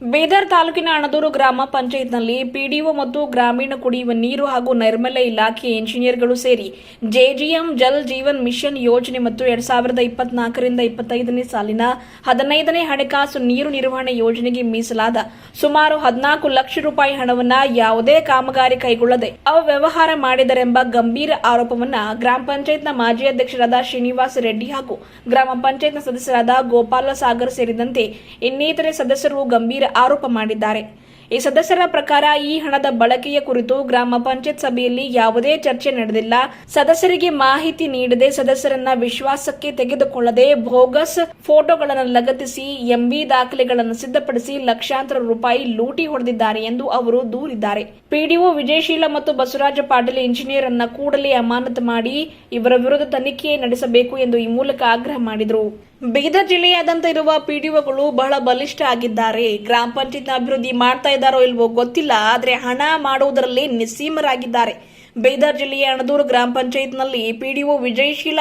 ಬೀದರ್ ತಾಲೂಕಿನ ಅಣದೂರು ಗ್ರಾಮ ಪಂಚಾಯತ್ನಲ್ಲಿ ಪಿಡಿಒ ಮತ್ತು ಗ್ರಾಮೀಣ ಕುಡಿಯುವ ನೀರು ಹಾಗೂ ನೈರ್ಮಲ್ಯ ಇಲಾಖೆ ಇಂಜಿನಿಯರ್ಗಳು ಸೇರಿ ಜೆಜಿಎಂ ಜಲ್ ಜೀವನ್ ಮಿಷನ್ ಯೋಜನೆ ಮತ್ತು 2024ರಿಂದ 25ನೇ ಸಾಲಿನ 15ನೇ ಹಣಕಾಸು ನೀರು ನಿರ್ವಹಣೆ ಯೋಜನೆಗೆ ಮೀಸಲಾದ ಸುಮಾರು 14 ಲಕ್ಷ ರೂಪಾಯಿ ಹಣವನ್ನು ಯಾವುದೇ ಕಾಮಗಾರಿ ಕೈಗೊಳ್ಳದೆ ಅವ್ಯವಹಾರ ಮಾಡಿದರೆಂಬ ಗಂಭೀರ ಆರೋಪವನ್ನು ಗ್ರಾಮ ಪಂಚಾಯತ್ನ ಮಾಜಿ ಅಧ್ಯಕ್ಷರಾದ ಶ್ರೀನಿವಾಸ ರೆಡ್ಡಿ ಹಾಗೂ ಗ್ರಾಮ ಪಂಚಾಯತ್ನ ಸದಸ್ಯರಾದ ಗೋಪಾಲ ಸಾಗರ್ ಸೇರಿದಂತೆ ಇನ್ನಿತರೆ ಸದಸ್ಯರು ಗಂಭೀರ ಆರೋಪ ಮಾಡಿದ್ದಾರೆ. ಈ ಸದಸ್ಯರ ಪ್ರಕಾರ ಈ ಹಣದ ಬಳಕೆಯ ಕುರಿತು ಗ್ರಾಮ ಪಂಚಾಯತ್ ಸಭೆಯಲ್ಲಿ ಯಾವುದೇ ಚರ್ಚೆ ನಡೆದಿಲ್ಲ. ಸದಸ್ಯರಿಗೆ ಮಾಹಿತಿ ನೀಡದೆ ಸದಸ್ಯರನ್ನ ವಿಶ್ವಾಸಕ್ಕೆ ತೆಗೆದುಕೊಳ್ಳದೆ ಬೋಗಸ್ ಫೋಟೋಗಳನ್ನು ಲಗತ್ತಿಸಿ ಎಂಬಿ ದಾಖಲೆಗಳನ್ನು ಸಿದ್ಧಪಡಿಸಿ ಲಕ್ಷಾಂತರ ರೂಪಾಯಿ ಲೂಟಿ ಹೊಡೆದಿದ್ದಾರೆ ಎಂದು ಅವರು ದೂರಿದ್ದಾರೆ. ಪಿಡಿಒ ವಿಜಯಶೀಲ ಮತ್ತು ಬಸವರಾಜ ಪಾಟೀಲ್ ಇಂಜಿನಿಯರ್ ಅನ್ನ ಕೂಡಲೇ ಅಮಾನತು ಮಾಡಿ ಇವರ ವಿರುದ್ಧ ತನಿಖೆ ನಡೆಸಬೇಕು ಎಂದು ಈ ಮೂಲಕ ಆಗ್ರಹ ಮಾಡಿದರು. ಬೀದರ್ ಜಿಲ್ಲೆಯಾದ್ಯಂತ ಇರುವ ಪಿಡಿಒಗಳು ಬಹಳ ಬಲಿಷ್ಠ ಆಗಿದ್ದಾರೆ. ಗ್ರಾಮ ಪಂಚಾಯತ್ ಅಭಿವೃದ್ಧಿ ಮಾಡ್ತಾ ಇದ್ದಾರೋ ಇಲ್ವೋ ಗೊತ್ತಿಲ್ಲ, ಆದರೆ ಹಣ ಮಾಡುವುದರಲ್ಲಿ ನಿಸ್ಸೀಮರಾಗಿದ್ದಾರೆ. ಬೀದರ್ ಜಿಲ್ಲೆಯ ಅಣದೂರು ಗ್ರಾಮ ಪಂಚಾಯತ್ನಲ್ಲಿ ಪಿಡಿಒ ವಿಜಯಶೀಲ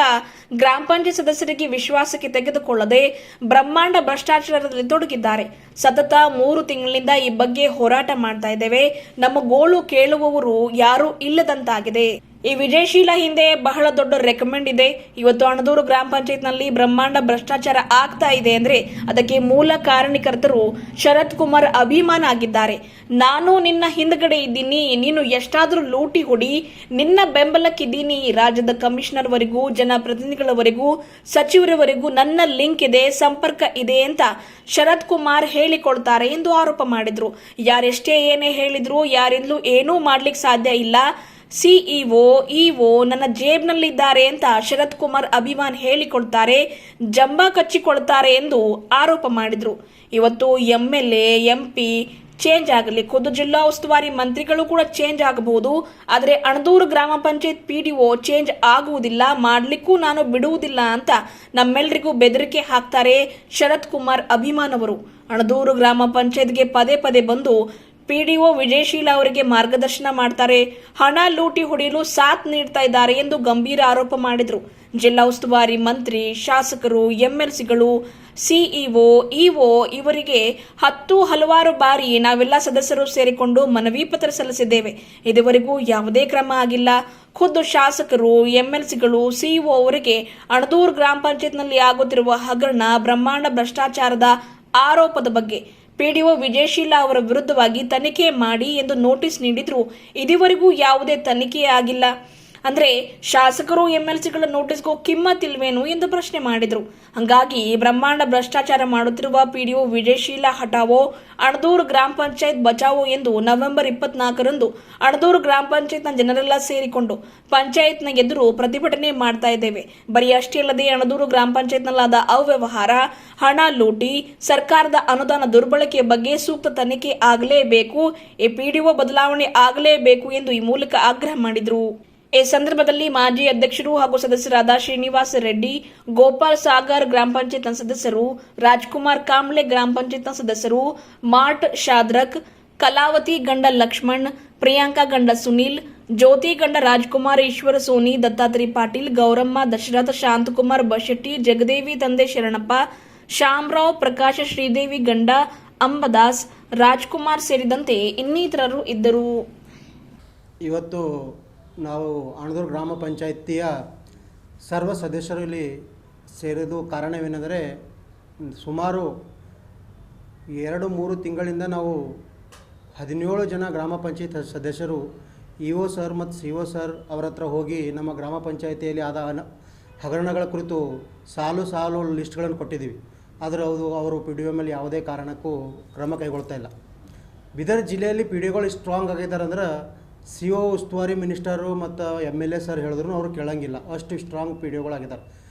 ಗ್ರಾಮ ಪಂಚಾಯತ್ ಸದಸ್ಯರಿಗೆ ವಿಶ್ವಾಸಕ್ಕೆ ತೆಗೆದುಕೊಳ್ಳದೆ ಬ್ರಹ್ಮಾಂಡ ಭ್ರಷ್ಟಾಚಾರದಲ್ಲಿ ತೊಡಗಿದ್ದಾರೆ. ಸತತ 3 ತಿಂಗಳಿಂದ ಈ ಬಗ್ಗೆ ಹೋರಾಟ ಮಾಡ್ತಾ ಇದ್ದೇವೆ. ನಮ್ಮ ಗೋಳು ಕೇಳುವವರು ಯಾರೂ ಇಲ್ಲದಂತಾಗಿದೆ. ಈ ವಿಜಯಶೀಲ ಹಿಂದೆ ಬಹಳ ದೊಡ್ಡ ರೆಕಮೆಂಡ್ ಇದೆ. ಇವತ್ತು ಅಣದೂರು ಗ್ರಾಮ ಪಂಚಾಯತ್ನಲ್ಲಿ ಬ್ರಹ್ಮಾಂಡ ಭ್ರಷ್ಟಾಚಾರ ಆಗ್ತಾ ಇದೆ ಅಂದ್ರೆ ಅದಕ್ಕೆ ಮೂಲ ಕಾರಣಕರ್ತರು ಶರತ್ ಕುಮಾರ್ ಅಭಿಮಾನ ಆಗಿದ್ದಾರೆ. ನಾನು ನಿನ್ನ ಹಿಂದ್ಗಡೆ ಇದ್ದೀನಿ, ನೀನು ಎಷ್ಟಾದ್ರೂ ಲೂಟಿ ಹೊಡಿ, ನಿನ್ನ ಬೆಂಬಲಕ್ಕಿದ್ದೀನಿ. ರಾಜ್ಯದ ಕಮಿಷನರ್ ವರೆಗೂ, ಜನಪ್ರತಿನಿಧಿಗಳವರೆಗೂ, ಸಚಿವರವರೆಗೂ ನನ್ನ ಲಿಂಕ್ ಇದೆ, ಸಂಪರ್ಕ ಇದೆ ಅಂತ ಶರತ್ ಕುಮಾರ್ ಹೇಳಿಕೊಳ್ತಾರೆ ಎಂದು ಆರೋಪ ಮಾಡಿದ್ರು. ಯಾರೆಷ್ಟೇ ಏನೇ ಹೇಳಿದ್ರು ಯಾರಿಂದಲೂ ಏನೂ ಮಾಡ್ಲಿಕ್ಕೆ ಸಾಧ್ಯ ಇಲ್ಲ. ಸಿಇಒ ಇಒ ನನ್ನ ಜೇಬ್ನಲ್ಲಿದ್ದಾರೆ ಅಂತ ಶರತ್ ಕುಮಾರ್ ಅಭಿಮಾನ್ ಹೇಳಿಕೊಳ್ತಾರೆ, ಜಂಬ ಕಚ್ಚಿಕೊಳ್ತಾರೆ ಎಂದು ಆರೋಪ ಮಾಡಿದ್ರು. ಇವತ್ತು ಎಂಎಲ್ಎ ಎಂಪಿ ಚೇಂಜ್ ಆಗಲಿ, ಖುದ್ದು ಜಿಲ್ಲಾ ಉಸ್ತುವಾರಿ ಮಂತ್ರಿಗಳು ಕೂಡ ಚೇಂಜ್ ಆಗಬಹುದು, ಆದರೆ ಅಣದೂರು ಗ್ರಾಮ ಪಂಚಾಯತ್ ಪಿಡಿಒ ಚೇಂಜ್ ಆಗುವುದಿಲ್ಲ, ಮಾಡ್ಲಿಕ್ಕೂ ನಾನು ಬಿಡುವುದಿಲ್ಲ ಅಂತ ನಮ್ಮೆಲ್ಲರಿಗೂ ಬೆದರಿಕೆ ಹಾಕ್ತಾರೆ ಶರತ್ ಕುಮಾರ್ ಅಭಿಮಾನವರು. ಅಣದೂರು ಗ್ರಾಮ ಪಂಚಾಯತ್ಗೆ ಪದೇ ಪದೇ ಬಂದು ಪಿಡಿಒ ವಿಜಯಶೀಲ ಅವರಿಗೆ ಮಾರ್ಗದರ್ಶನ ಮಾಡ್ತಾರೆ, ಹಣ ಲೂಟಿ ಹೊಡೆಯಲು ಸಾಥ್ ನೀಡ್ತಾ ಇದ್ದಾರೆ ಎಂದು ಗಂಭೀರ ಆರೋಪ ಮಾಡಿದರು. ಜಿಲ್ಲಾ ಉಸ್ತುವಾರಿ ಮಂತ್ರಿ, ಶಾಸಕರು, ಎಂಎಲ್ಸಿಗಳು, ಸಿಇಒ ಇಒ ಇವರಿಗೆ ಹಲವಾರು ಬಾರಿ ನಾವೆಲ್ಲ ಸದಸ್ಯರು ಸೇರಿಕೊಂಡು ಮನವಿ ಪತ್ರ ಸಲ್ಲಿಸಿದ್ದೇವೆ. ಇದುವರೆಗೂ ಯಾವುದೇ ಕ್ರಮ ಆಗಿಲ್ಲ. ಖುದ್ದು ಶಾಸಕರು, ಎಂಎಲ್ಸಿಗಳು, ಸಿಇಒ ಅವರಿಗೆ ಅಣದೂರು ಗ್ರಾಮ ಪಂಚಾಯತ್ನಲ್ಲಿ ಆಗುತ್ತಿರುವ ಹಗರಣ, ಬ್ರಹ್ಮಾಂಡ ಭ್ರಷ್ಟಾಚಾರದ ಆರೋಪದ ಬಗ್ಗೆ ಪಿಡಿಒ ವಿಜಯಶೀಲ ಅವರ ವಿರುದ್ಧವಾಗಿ ತನಿಖೆ ಮಾಡಿ ಎಂದು ನೋಟಿಸ್ ನೀಡಿದ್ರು. ಇದುವರೆಗೂ ಯಾವುದೇ ತನಿಖೆ ಆಗಿಲ್ಲ. ಅಂದ್ರೆ ಶಾಸಕರು ಎಂಎಲ್ಸಿಗಳ ನೋಟಿಸ್ಗೂ ಕಿಮ್ಮತ್ತಿಲ್ವೇನು ಎಂದು ಪ್ರಶ್ನೆ ಮಾಡಿದ್ರು. ಹಂಗಾಗಿ ಬ್ರಹ್ಮಾಂಡ ಭ್ರಷ್ಟಾಚಾರ ಮಾಡುತ್ತಿರುವ ಪಿಡಿಒ ವಿಜಯಶೀಲ ಹಟಾವೋ, ಅಣದೂರು ಗ್ರಾಮ ಪಂಚಾಯತ್ ಬಚಾವೋ ಎಂದು ನವೆಂಬರ್ 24ರಂದು ಅಣದೂರು ಗ್ರಾಮ ಪಂಚಾಯತ್ನ ಜನರೆಲ್ಲ ಸೇರಿಕೊಂಡು ಪಂಚಾಯತ್ನ ಎದುರು ಪ್ರತಿಭಟನೆ ಮಾಡ್ತಾ ಇದ್ದೇವೆ. ಬರೀ ಅಷ್ಟೇ ಅಲ್ಲದೆ ಅಣದೂರು ಗ್ರಾಮ ಪಂಚಾಯತ್ನಲ್ಲಾದ ಅವ್ಯವಹಾರ, ಹಣ ಲೂಟಿ, ಸರ್ಕಾರದ ಅನುದಾನ ದುರ್ಬಳಕೆಯ ಬಗ್ಗೆ ಸೂಕ್ತ ತನಿಖೆ ಆಗಲೇಬೇಕು, ಈ ಪಿಡಿಒ ಬದಲಾವಣೆ ಆಗಲೇಬೇಕು ಎಂದು ಈ ಮೂಲಕ ಆಗ್ರಹ ಮಾಡಿದ್ರು. ಈ ಸಂದರ್ಭದಲ್ಲಿ ಮಾಜಿ ಅಧ್ಯಕ್ಷರು ಹಾಗೂ ಸದಸ್ಯರಾದ ಶ್ರೀನಿವಾಸ ರೆಡ್ಡಿ, ಗೋಪಾಲ್ ಸಾಗರ್ ಗ್ರಾಮ ಪಂಚಾಯತ್ನ ಸದಸ್ಯರು, ರಾಜ್ಕುಮಾರ್ ಕಾಂಬ್ಳೆ ಗ್ರಾಮ ಪಂಚಾಯತ್ನ ಸದಸ್ಯರು, ಮಾರ್ಟ್ ಶಾದ್ರಕ್, ಕಲಾವತಿ ಗಂಡ ಲಕ್ಷ್ಮಣ್, ಪ್ರಿಯಾಂಕಾ ಗಂಡ ಸುನೀಲ್, ಜ್ಯೋತಿ ಗಂಡ ರಾಜ್ಕುಮಾರ್, ಈಶ್ವರ ಸೋನಿ, ದತ್ತಾತ್ರಿ ಪಾಟೀಲ್, ಗೌರಮ್ಮ, ದಶರಥ, ಶಾಂತಕುಮಾರ್ ಬಶೆಟ್ಟಿ, ಜಗದೇವಿ ತಂದೆ ಶರಣಪ್ಪ, ಶ್ಯಾಮರಾವ್, ಪ್ರಕಾಶ, ಶ್ರೀದೇವಿ ಗಂಡ ಅಂಬದಾಸ್, ರಾಜ್ಕುಮಾರ್ ಸೇರಿದಂತೆ ಇನ್ನಿತರರು ಇದ್ದರು. ಇವತ್ತು ನಾವು ಅಣದೂರು ಗ್ರಾಮ ಪಂಚಾಯತಿಯ ಸರ್ವ ಸದಸ್ಯರು ಇಲ್ಲಿ ಸೇರಿದು ಕಾರಣವೇನೆಂದರೆ ಸುಮಾರು 2-3 ತಿಂಗಳಿಂದ ನಾವು 17 ಜನ ಗ್ರಾಮ ಪಂಚಾಯತ್ ಸದಸ್ಯರು ಇಒ ಸರ್ ಮತ್ತು ಸಿಒ ಸರ್ ಅವರ ಹತ್ರ ಹೋಗಿ ನಮ್ಮ ಗ್ರಾಮ ಪಂಚಾಯತಿಯಲ್ಲಿ ಆದ ಹಗರಣಗಳ ಕುರಿತು ಸಾಲು ಲಿಸ್ಟ್ಗಳನ್ನು ಕೊಟ್ಟಿದ್ದೀವಿ. ಆದರೆ ಅವರು ಪಿ ಡಿ ಒ ಮೇಲೆ ಯಾವುದೇ ಕಾರಣಕ್ಕೂ ಕ್ರಮ ಕೈಗೊಳ್ತಾ ಇಲ್ಲ. ಬೀದರ್ ಜಿಲ್ಲೆಯಲ್ಲಿ ಪಿ ಡಿ ಒಗಳು ಸ್ಟ್ರಾಂಗ್ ಆಗಿದ್ದಾರೆ ಅಂದ್ರೆ ಸಿಒ ಉಸ್ತುವಾರಿ ಮಿನಿಸ್ಟರು ಮತ್ತು MLA ಸರ್ ಹೇಳಿದ್ರು ಅವರು ಕೇಳಂಗಿಲ್ಲ, ಅಷ್ಟು ಸ್ಟ್ರಾಂಗ್ ಪಿ ಡಿ ಒಗಳಾಗಿದ್ದಾರೆ.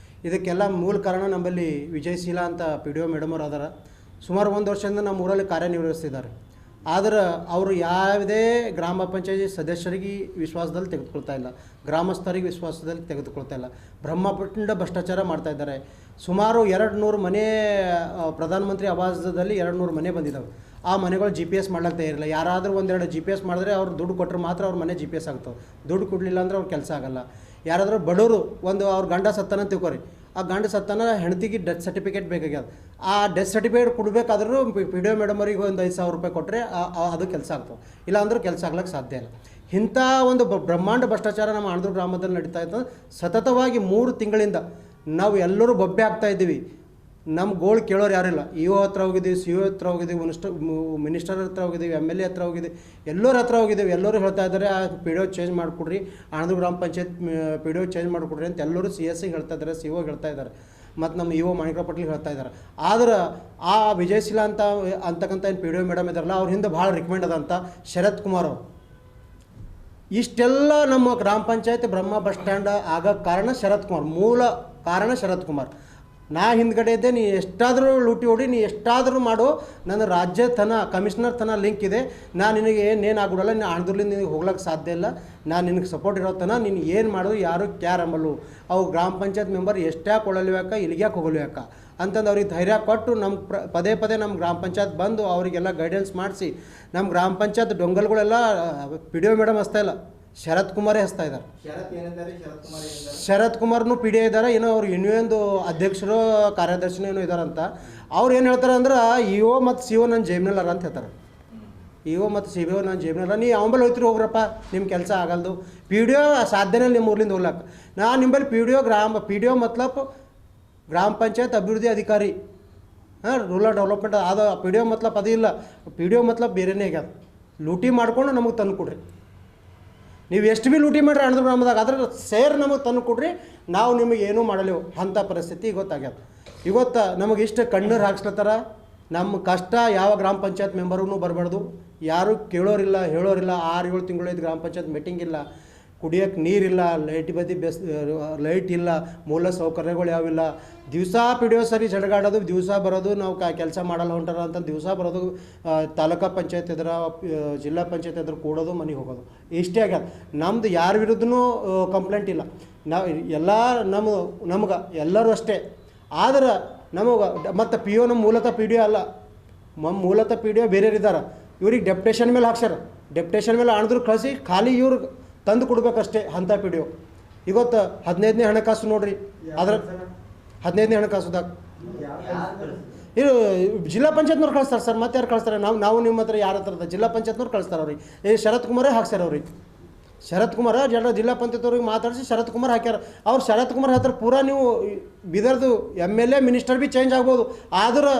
ಇದಕ್ಕೆಲ್ಲ ಮೂಲ ಕಾರಣ ನಮ್ಮಲ್ಲಿ ವಿಜಯಶೀಲ ಅಂತ ಪಿ ಡಿ ಒ ಮೇಡಮ್ ಅವರು ಅದಾರ. ಸುಮಾರು 1 ವರ್ಷದಿಂದ ನಮ್ಮ ಊರಲ್ಲಿ ಕಾರ್ಯನಿರ್ವಹಿಸ್ತಿದ್ದಾರೆ. ಆದರೆ ಅವರು ಯಾವುದೇ ಗ್ರಾಮ ಪಂಚಾಯತಿ ಸದಸ್ಯರಿಗೆ ವಿಶ್ವಾಸದಲ್ಲಿ ತೆಗೆದುಕೊಳ್ತಾ ಇಲ್ಲ, ಗ್ರಾಮಸ್ಥರಿಗೆ ವಿಶ್ವಾಸದಲ್ಲಿ ತೆಗೆದುಕೊಳ್ತಾ ಇಲ್ಲ. ಬ್ರಹ್ಮಾಂಡ ಭ್ರಷ್ಟಾಚಾರ ಮಾಡ್ತಾ ಇದ್ದಾರೆ. ಸುಮಾರು 200 ಮನೆ ಪ್ರಧಾನಮಂತ್ರಿ ಆವಾಸದಲ್ಲಿ 200 ಮನೆ ಬಂದಿದ್ದಾವೆ. ಆ ಮನೆಗಳು GPS ಮಾಡ್ಲಿಕ್ಕೆ ತಯಾರಿಲ್ಲ. ಯಾರಾದರೂ 1-2 GPS ಮಾಡಿದ್ರೆ ಅವ್ರು ದುಡ್ಡು ಕೊಟ್ಟರೆ ಮಾತ್ರ ಅವ್ರ ಮನೆ GPS ಆಗ್ತವೆ. ದುಡ್ಡು ಕೊಡಲಿಲ್ಲ ಅಂದ್ರೆ ಅವ್ರ ಕೆಲಸ ಆಗಲ್ಲ. ಯಾರಾದರೂ ಬಡವರು ಅವ್ರ ಗಂಡ ಸತ್ತನ ತಿಳ್ಕೊರಿ, ಆ ಗಂಡ ಸತ್ತನ ಹೆಂಡತಿಗೆ ಡೆತ್ ಸರ್ಟಿಫಿಕೇಟ್ ಬೇಕಾಗ್ಯದ. ಆ ಡೆತ್ ಸರ್ಟಿಫಿಕೇಟ್ ಕೊಡಬೇಕಾದ್ರೂ ಪಿ ಡಿ ಒ ಮೇಡಮ್ ಅವ್ರಿಗೆ ಒಂದು 5,000 ರೂಪಾಯಿ ಕೊಟ್ಟರೆ ಅದು ಕೆಲಸ ಆಗ್ತವೆ, ಇಲ್ಲ ಅಂದ್ರೆ ಕೆಲಸ ಆಗ್ಲಿಕ್ಕೆ ಸಾಧ್ಯ ಇಲ್ಲ. ಇಂಥ ಒಂದು ಬ್ರಹ್ಮಾಂಡ ಭ್ರಷ್ಟಾಚಾರ ನಮ್ಮ ಆಣದೂರು ಗ್ರಾಮದಲ್ಲಿ ನಡೀತಾ ಇತ್ತು. ಸತತವಾಗಿ 3 ತಿಂಗಳಿಂದ ನಾವು ಎಲ್ಲರೂ ಬೊಬ್ಬೆ ಆಗ್ತಾ ಇದ್ದೀವಿ. ನಮ್ಮ ಗೋಳು ಕೇಳೋರು ಯಾರಿಲ್ಲ. ಇ ಒ ಹತ್ರ ಹೋಗಿದ್ದೀವಿ, ಸಿ ಒ ಹತ್ರ ಹೋಗಿದ್ದೀವಿ, ಮಿನಿಸ್ಟರ್ ಹತ್ರ ಹೋಗಿದ್ದೀವಿ, ಎಮ್ ಎಲ್ ಎ ಹತ್ರ ಹೋಗಿದ್ದೀವಿ, ಎಲ್ಲರ ಹತ್ರ ಹೋಗಿದ್ದೀವಿ. ಎಲ್ಲರೂ ಹೇಳ್ತಾ ಇದ್ದಾರೆ ಆ ಪಿ ಡಿ ಒ ಚೇಂಜ್ ಮಾಡಿಕೊಡ್ರಿ, ಆಣದೂರು ಗ್ರಾಮ ಪಂಚಾಯತ್ ಪಿ ಡಿ ಒ ಚೇಂಜ್ ಮಾಡಿಕೊಡ್ರಿ ಅಂತ ಎಲ್ಲರೂ ಸಿ ಎಸ್ ಸಿ ಹೇಳ್ತಾ ಇದ್ದಾರೆ, ಸಿ ಒ ಹೇಳ್ತಾ ಇದ್ದಾರೆ, ಮತ್ತು ನಮ್ಮ ಇ ಒ ಮಾಣಿಕರಾವ್ ಪಾಟೀಲ್ ಹೇಳ್ತಾ ಇದ್ದಾರೆ. ಆದ್ರೆ ಆ ವಿಜಯಶೀಲ ಅಂತಕ್ಕಂಥ ಏನು ಪಿ ಡಿ ಒ ಮೇಡಮ್ ಇದ್ದಾರಲ್ಲ, ಅವ್ರ ಹಿಂದೆ ಭಾಳ ರಿಕಮೆಂಡ್ ಅದಂತ ಶರತ್ ಕುಮಾರ್ ಅವರು. ಇಷ್ಟೆಲ್ಲ ನಮ್ಮ ಗ್ರಾಮ ಪಂಚಾಯತ್ ಬ್ರಹ್ಮ ಬಸ್ ಸ್ಟ್ಯಾಂಡ್ ಆಗೋಕ್ಕೆ ಕಾರಣ ಶರತ್ ಕುಮಾರ್, ಮೂಲ ಕಾರಣ ಶರತ್ ಕುಮಾರ್. ನಾ ಹಿಂದ್ಗಡೆ ಇದ್ದೆ, ನೀ ಎಷ್ಟಾದರೂ ಲೂಟಿ ಹೊಡಿ, ನೀ ಎಷ್ಟಾದರೂ ಮಾಡು, ನನ್ನ ರಾಜ್ಯ ಕಮಿಷನರ್ ಲಿಂಕ್ ಇದೆ, ನಾನು ನಿನಗೆ ಏನೇನು ಆಗ್ಬಿಡಲ್ಲ, ನೀನು ಆಣದೂರ್ಲಿಂದ ನಿನಗೆ ಹೋಗ್ಲಿಕ್ಕೆ ಸಾಧ್ಯ ಇಲ್ಲ, ನಾನು ನಿನಗೆ ಸಪೋರ್ಟ್ ಇರೋ ನೀನು ಏನು ಮಾಡೋದು ಯಾರು ಕ್ಯಾರ್ ಅಂಬಲ್ಲು. ಅವು ಗ್ರಾಮ ಪಂಚಾಯತ್ ಮೆಂಬರ್ ಎಷ್ಟ್ಯಾಕೆ ಕೊಡಲಿವ್ಯಾಕ, ಇಲ್ಲಿಗ್ಯಾಕೆ ಹೋಗಲಿವ್ಯಾಕ ಅಂತಂದು ಅವ್ರಿಗೆ ಧೈರ್ಯ ಕೊಟ್ಟು ನಮ್ಮ ಪದೇ ನಮ್ಮ ಗ್ರಾಮ ಪಂಚಾಯತ್ ಬಂದು ಅವರಿಗೆಲ್ಲ ಗೈಡೆನ್ಸ್ ಮಾಡಿಸಿ ನಮ್ಮ ಗ್ರಾಮ ಪಂಚಾಯತ್ ಡೊಂಗಲ್ಗಳೆಲ್ಲ ಪಿ ಡಿ ಒ ಮೇಡಮ್ ಹಚ್ತಾ ಇಲ್ಲ, ಶರತ್ ಕುಮಾರೇ ಹಚ್ತಾ ಇದ್ದಾರೆ. ಶರತ್ ಕುಮಾರ್ನು ಪಿ ಡಿ ಒ ಇದ್ದಾರೆ, ಏನೋ ಅವ್ರು ಇನ್ನೊಂದು ಅಧ್ಯಕ್ಷರು ಕಾರ್ಯದರ್ಶಿನೂ ಏನೋ ಇದ್ದಾರಂತ. ಅವ್ರು ಏನು ಹೇಳ್ತಾರೆ ಅಂದ್ರೆ ಇ ಒ ಮತ್ತು ಸಿ ಒ ನನ್ನ ಜೇಬ್ನಲ್ಲರ ಅಂತ ಹೇಳ್ತಾರೆ. ಇ ಒ ಮತ್ತು ಸಿ ಒ ನನ್ನ ಜೇಬ್ನಲ್ಲ, ನೀ ಅವನ ಬಲ್ಲಿ ಹೋಗ್ತೀರಿ ಹೋಗ್ರಪ್ಪ, ನಿಮ್ಮ ಕೆಲಸ ಆಗಲ್ದು. ಪಿ ಡಿ ಒ ಸಾಧ್ಯನೇ ನಿಮ್ಮ ಊರ್ಲಿಂದ ಹೋಗ್ಲಕ್ಕೆ. ನಾ ನಿಂಬಲ್ಲಿ ಪಿ ಡಿ ಒ ಮತ್ಲಬ್ ಗ್ರಾಮ ಪಂಚಾಯತ್ ಅಭಿವೃದ್ಧಿ ಅಧಿಕಾರಿ, ರೂರಲ್ ಡೆವಲಪ್ಮೆಂಟ್ ಅದು. ಪಿ ಡಿ ಒ ಮತ್ಲಬ್ ಅದು ಇಲ್ಲ, ಪಿ ಡಿ ಒ ಮತ್ಲಬ್ ಬೇರೆನೇ ಆಗ್ಯದ. ಲೂಟಿ ಮಾಡ್ಕೊಂಡು ನಮಗೆ ತಂದು ಕೊಡ್ರಿ, ನೀವು ಎಷ್ಟು ಭೀ ಲೂಟಿ ಮಾಡಿರಿ ಆಣದೂರು ಗ್ರಾಮದಾಗ, ಅದ್ರ ನಮಗೆ ತಂದು ಕೊಡ್ರಿ, ನಾವು ನಿಮಗೆ ಏನೂ ಮಾಡಲೇವು ಅಂಥ ಪರಿಸ್ಥಿತಿ ಗೊತ್ತಾಗ್ಯದ. ಇವತ್ತು ನಮಗೆ ಇಷ್ಟು ಕಣ್ಣೀರು ಹಾಕ್ಸ್ಲತ್ತಾರ. ನಮ್ಮ ಕಷ್ಟ ಯಾವ ಗ್ರಾಮ ಪಂಚಾಯತ್ ಮೆಂಬರ್ಗೂ ಬರಬಾರ್ದು, ಯಾರೂ ಕೇಳೋರಿಲ್ಲ ಹೇಳೋರಿಲ್ಲ. 6-7 ತಿಂಗಳೈದು ಗ್ರಾಮ ಪಂಚಾಯತ್ ಮೀಟಿಂಗ್ ಇಲ್ಲ, ಕುಡಿಯೋಕ್ಕೆ ನೀರಿಲ್ಲ, ಲೈಟ್ ಇಲ್ಲ, ಮೂಲ ಸೌಕರ್ಯಗಳು ಯಾವಿಲ್ಲ. ದಿವಸ ಪಿ ಡಿ ಒ ಸರಿ ಜಡಗಾಡೋದು, ದಿವಸ ಬರೋದು, ನಾವು ಕೆಲಸ ಮಾಡಲ್ಲ ಹೊಂಟಾರ ಅಂತ ದಿವಸ ಬರೋದು, ತಾಲೂಕಾ ಪಂಚಾಯತ್ ಎದುರ ಜಿಲ್ಲಾ ಪಂಚಾಯತ್ ಎದುರು ಕೂಡೋದು, ಮನೆಗೆ ಹೋಗೋದು, ಇಷ್ಟೇ ಆಗ್ಯದ. ನಮ್ದು ಯಾರ ವಿರುದ್ಧನೂ ಕಂಪ್ಲೇಂಟ್ ಇಲ್ಲ. ನಾವು ಎಲ್ಲ ನಮ್ಗೆ ಎಲ್ಲರೂ ಅಷ್ಟೇ. ಆದ್ರೆ ನಮಗೆ ಮತ್ತು ಪಿ ಒ ನಮ್ಮ ಮೂಲತಃ ಪಿ ಡಿ ಒ ಅಲ್ಲ, ಮೂಲತಃ ಪಿ ಡಿ ಒ ಬೇರೆಯವ್ರಿದ್ದಾರೆ. ಇವ್ರಿಗೆ ಡೆಪ್ಟೇಷನ್ ಮೇಲೆ ಹಾಕ್ಸ್ಯಾರ, ಡೆಪ್ಟೇಷನ್ ಮೇಲೆ ಆಣದೂರು ಕಳಿಸಿ ಖಾಲಿ ಇವ್ರಿಗೆ ತಂದು ಕೊಡ್ಬೇಕಷ್ಟೇ ಅಂಥ ಪಿ ಡಿ ಒ. ಇವತ್ತು 15ನೇ ಹಣಕಾಸು ನೋಡ್ರಿ, ಅದ್ರ 15ನೇ ಹಣಕಾಸುದಾಗ ಇದು ಜಿಲ್ಲಾ ಪಂಚಾಯತ್ನವ್ರು ಕಳಿಸ್ತಾರೆ ಸರ್, ಮತ್ತೆ ಯಾರು ಕಳಿಸ್ತಾರೆ? ನಾವು ನಿಮ್ಮ ಹತ್ರ ಯಾರ ಹತ್ರ ಜಿಲ್ಲಾ ಪಂಚಾಯತ್ನವ್ರು ಕಳಿಸ್ತಾರೆ ಅವ್ರಿಗೆ. ಶರತ್ ಕುಮಾರೇ ಹಾಕ್ಸ್ಯಾರ ಅವ್ರಿಗೆ. ಶರತ್ ಕುಮಾರ ಜಿಲ್ಲಾ ಪಂಚಾಯತ್ ಅವ್ರಿಗೆ ಮಾತಾಡಿಸಿ ಶರತ್ ಕುಮಾರ್ ಹಾಕ್ಯಾರ. ಅವ್ರು ಶರತ್ ಕುಮಾರ್ ಹತ್ರ ಪೂರಾ ನೀವು ಬಿದರ್ದು ಎಮ್ ಎಲ್ ಎ ಮಿನಿಸ್ಟರ್ ಭೀ ಚೇಂಜ್ ಆಗ್ಬೋದು, ಆದ್ರೆ